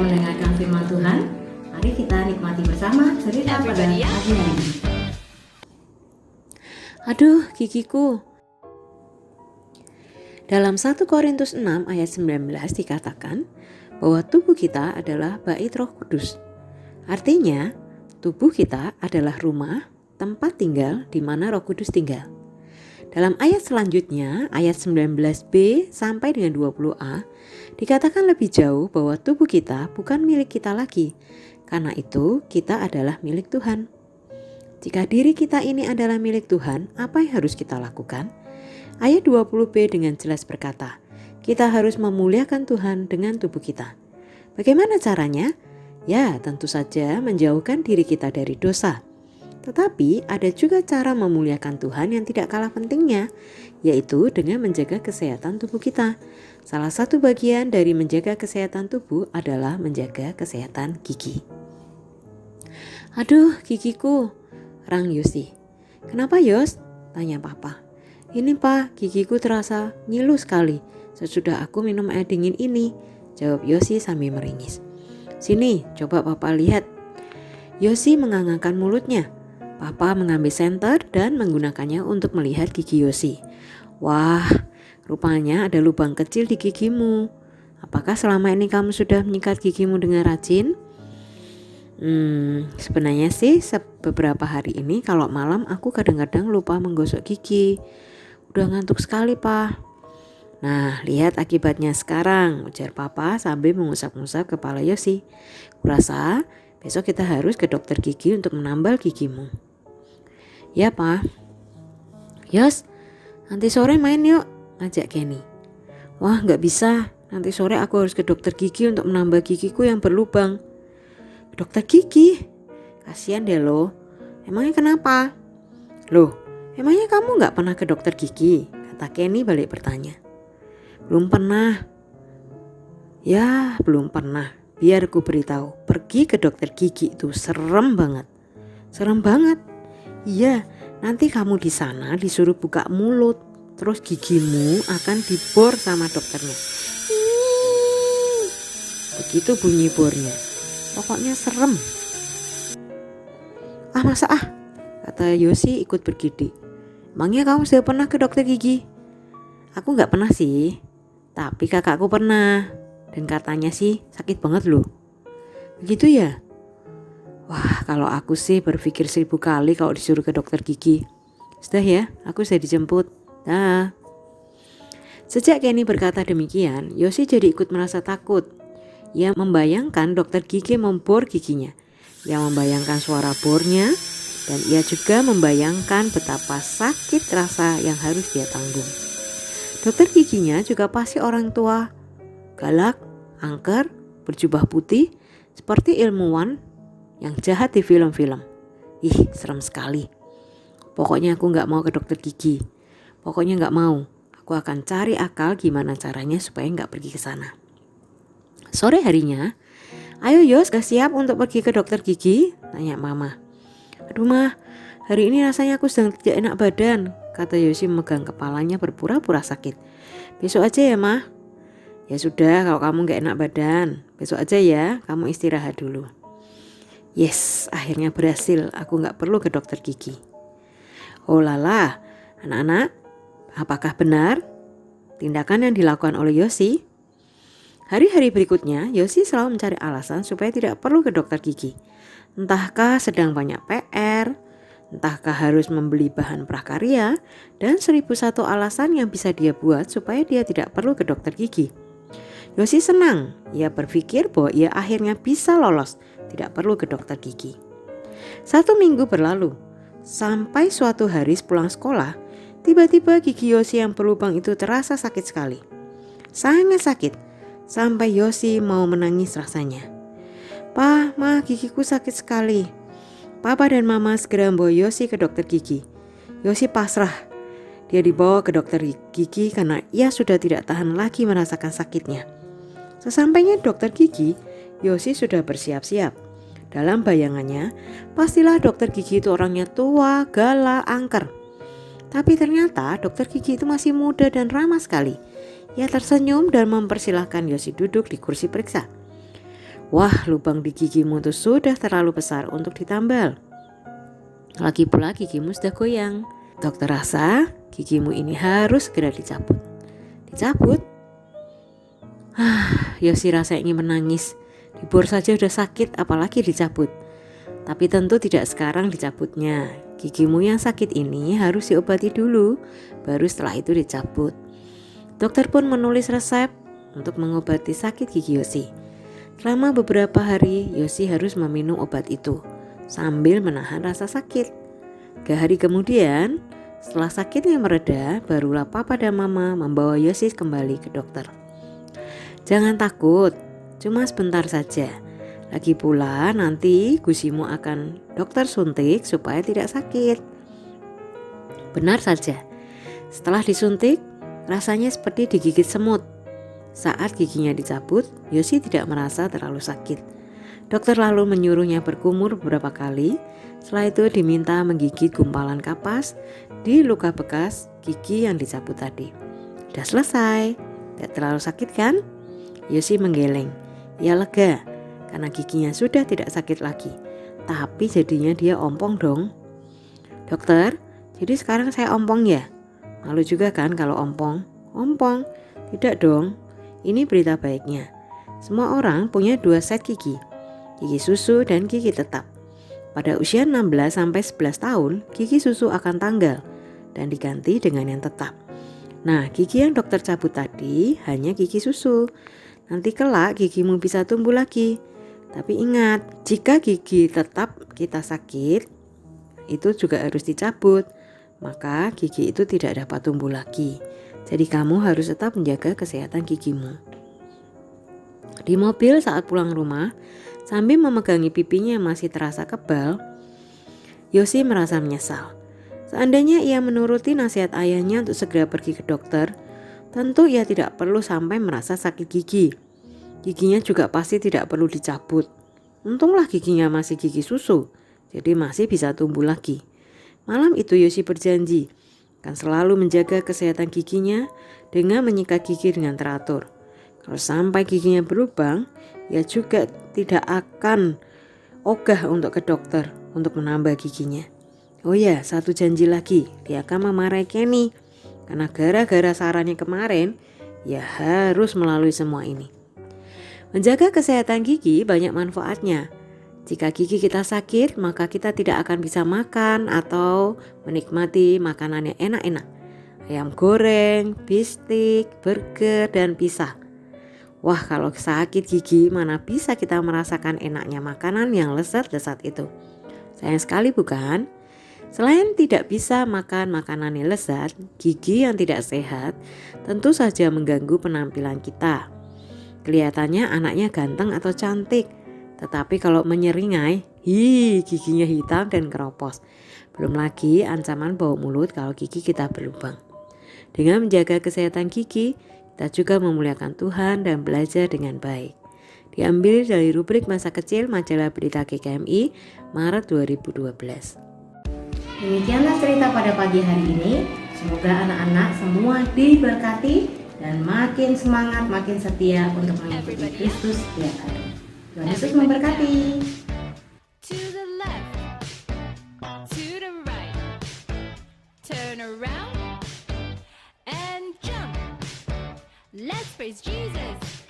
mendengarkan firman Tuhan. Mari kita nikmati bersama cerita pada pagi hari ini. Aduh, gigiku. Dalam 1 Korintus 6 ayat 19 dikatakan bahwa tubuh kita adalah bait Roh Kudus. Artinya, tubuh kita adalah rumah, tempat tinggal di mana Roh Kudus tinggal. Dalam ayat selanjutnya, ayat 19b sampai dengan 20a, dikatakan lebih jauh bahwa tubuh kita bukan milik kita lagi. Karena itu, kita adalah milik Tuhan. Jika diri kita ini adalah milik Tuhan, apa yang harus kita lakukan? Ayat 20b dengan jelas berkata, kita harus memuliakan Tuhan dengan tubuh kita. Bagaimana caranya? Ya, tentu saja menjauhkan diri kita dari dosa. Tetapi ada juga cara memuliakan Tuhan yang tidak kalah pentingnya, yaitu dengan menjaga kesehatan tubuh kita. Salah satu bagian dari menjaga kesehatan tubuh adalah menjaga kesehatan gigi. Aduh, gigiku, rang Yosi. Kenapa Yos? Tanya papa. Ini pak, gigiku terasa ngilu sekali sesudah aku minum air dingin ini, jawab Yosi sambil meringis. Sini, coba papa lihat. Yosi menganggangkan mulutnya. Papa mengambil senter dan menggunakannya untuk melihat gigi Yosi. Wah, rupanya ada lubang kecil di gigimu. Apakah selama ini kamu sudah menyikat gigimu dengan rajin? Sebenarnya sih beberapa hari ini kalau malam aku kadang-kadang lupa menggosok gigi. Udah ngantuk sekali, Pak. Nah, lihat akibatnya sekarang, ujar Papa sambil mengusap-ngusap kepala Yosi. Kurasa besok kita harus ke dokter gigi untuk menambal gigimu. Ya, Pak. Yos, nanti sore main yuk, ngajak Kenny. Wah, gak bisa. Nanti sore aku harus ke dokter gigi untuk menambal gigiku yang berlubang. Dokter gigi? Kasian deh lo. Emangnya kenapa? Loh, emangnya kamu gak pernah ke dokter gigi? Kata Kenny balik bertanya. Belum pernah. Ya, belum pernah. Biar aku beritahu, pergi ke dokter gigi itu serem banget. Serem banget. Iya, nanti kamu di sana disuruh buka mulut, terus gigimu akan dibor sama dokternya. Begitu bunyi bornya. Pokoknya serem. Masa kata Yosi ikut bergidik. Emangnya kamu sudah pernah ke dokter gigi? Aku gak pernah sih, tapi kakakku pernah. Dan katanya sih sakit banget loh. Begitu ya? Wah, kalau aku sih berpikir 1000 kali kalau disuruh ke dokter gigi. Sudah ya, aku sudah dijemput. Dah. Sejak Kenny berkata demikian, Yosi jadi ikut merasa takut. Ia membayangkan dokter gigi membor giginya. Ia membayangkan suara bornya. Dan ia juga membayangkan betapa sakit rasa yang harus dia tanggung. Dokter giginya juga pasti orang tua. Galak, angker, berjubah putih, seperti ilmuwan yang jahat di film-film. Ih, serem sekali. Pokoknya aku gak mau ke dokter gigi. Pokoknya gak mau. Aku akan cari akal gimana caranya supaya gak pergi ke sana. Sore harinya, ayo Yos, gak siap untuk pergi ke dokter gigi? Tanya mama. Aduh mah, hari ini rasanya aku sedang tidak enak badan, kata Yosi memegang kepalanya berpura-pura sakit. Besok aja ya mah. Ya sudah, kalau kamu gak enak badan, besok aja ya, kamu istirahat dulu. Yes, akhirnya berhasil, aku gak perlu ke dokter gigi. Oh lala, anak-anak, apakah benar tindakan yang dilakukan oleh Yosi? Hari-hari berikutnya, Yosi selalu mencari alasan supaya tidak perlu ke dokter gigi. Entahkah sedang banyak PR, entahkah harus membeli bahan prakarya, dan 1001 alasan yang bisa dia buat supaya dia tidak perlu ke dokter gigi. Yosi senang, ia berpikir bahwa ia akhirnya bisa lolos, tidak perlu ke dokter gigi. 1 minggu berlalu, sampai suatu hari sepulang sekolah, tiba-tiba gigi Yosi yang berlubang itu terasa sakit sekali. Sangat sakit, sampai Yosi mau menangis rasanya. Pa, Ma, gigiku sakit sekali. Papa dan Mama segera membawa Yosi ke dokter gigi. Yosi pasrah. Dia dibawa ke dokter gigi karena ia sudah tidak tahan lagi merasakan sakitnya. Sesampainya dokter gigi, Yosi sudah bersiap-siap. Dalam bayangannya, pastilah dokter gigi itu orangnya tua, galak, angker. Tapi ternyata dokter gigi itu masih muda dan ramah sekali. Ia tersenyum dan mempersilahkan Yosi duduk di kursi periksa. Wah, lubang di gigimu itu sudah terlalu besar untuk ditambal. Lagi pula gigimu sudah goyang. Dokter rasa gigimu ini harus segera dicabut. Dicabut? Yosi rasa ingin menangis. Dibor saja udah sakit, apalagi dicabut. Tapi tentu tidak sekarang dicabutnya. Gigimu yang sakit ini harus diobati dulu, baru setelah itu dicabut. Dokter pun menulis resep untuk mengobati sakit gigi Yosi. Selama beberapa hari, Yosi harus meminum obat itu sambil menahan rasa sakit. 3 hari kemudian, setelah sakitnya mereda, barulah papa dan mama membawa Yosi kembali ke dokter. Jangan takut, cuma sebentar saja. Lagi pula nanti gusimu akan dokter suntik supaya tidak sakit. Benar saja, setelah disuntik, rasanya seperti digigit semut. Saat giginya dicabut, Yosi tidak merasa terlalu sakit. Dokter lalu menyuruhnya berkumur beberapa kali. Setelah itu diminta menggigit gumpalan kapas di luka bekas gigi yang dicabut tadi. Sudah selesai, tidak terlalu sakit kan? Yosi menggeleng. Ia lega karena giginya sudah tidak sakit lagi. Tapi jadinya dia ompong dong. Dokter, jadi sekarang saya ompong ya? Malu juga kan kalau ompong? Ompong? Tidak dong. Ini berita baiknya. Semua orang punya 2 set gigi. Gigi susu dan gigi tetap. Pada usia 16-11 tahun, gigi susu akan tanggal dan diganti dengan yang tetap. Nah, gigi yang dokter cabut tadi hanya gigi susu. Nanti kelak gigimu bisa tumbuh lagi. Tapi ingat, jika gigi tetap kita sakit, itu juga harus dicabut. Maka gigi itu tidak dapat tumbuh lagi. Jadi kamu harus tetap menjaga kesehatan gigimu. Di mobil saat pulang rumah, sambil memegangi pipinya yang masih terasa kebal, Yosi merasa menyesal. Seandainya ia menuruti nasihat ayahnya untuk segera pergi ke dokter, tentu ia tidak perlu sampai merasa sakit gigi. Giginya juga pasti tidak perlu dicabut. Untunglah giginya masih gigi susu, jadi masih bisa tumbuh lagi. Malam itu Yosi berjanji akan selalu menjaga kesehatan giginya dengan menyikat gigi dengan teratur. Kalau sampai giginya berlubang, ia juga tidak akan ogah untuk ke dokter untuk menambah giginya. Oh ya, satu janji lagi, dia akan memarahi Kenny. Karena gara-gara sarannya kemarin, ia harus melalui semua ini. Menjaga kesehatan gigi banyak manfaatnya. Jika gigi kita sakit, maka kita tidak akan bisa makan atau menikmati makanan yang enak-enak. Ayam goreng, bistik, burger, dan pizza. Wah, kalau sakit gigi mana bisa kita merasakan enaknya makanan yang lezat-lezat itu. Sayang sekali bukan? Selain tidak bisa makan makanan yang lezat, gigi yang tidak sehat tentu saja mengganggu penampilan kita. Kelihatannya anaknya ganteng atau cantik, tetapi kalau menyeringai, giginya hitam dan keropos. Belum lagi ancaman bau mulut kalau gigi kita berlubang. Dengan menjaga kesehatan gigi, kita juga memuliakan Tuhan dan belajar dengan baik. Diambil dari rubrik masa kecil majalah berita GKMI Maret 2012. Demikianlah cerita pada pagi hari ini. Semoga anak-anak semua diberkati dan makin semangat, makin setia untuk mengikuti Kristus setiap hari. Tuhan Yesus memberkati. To the left, to the right, turn around and jump. Let's praise Jesus.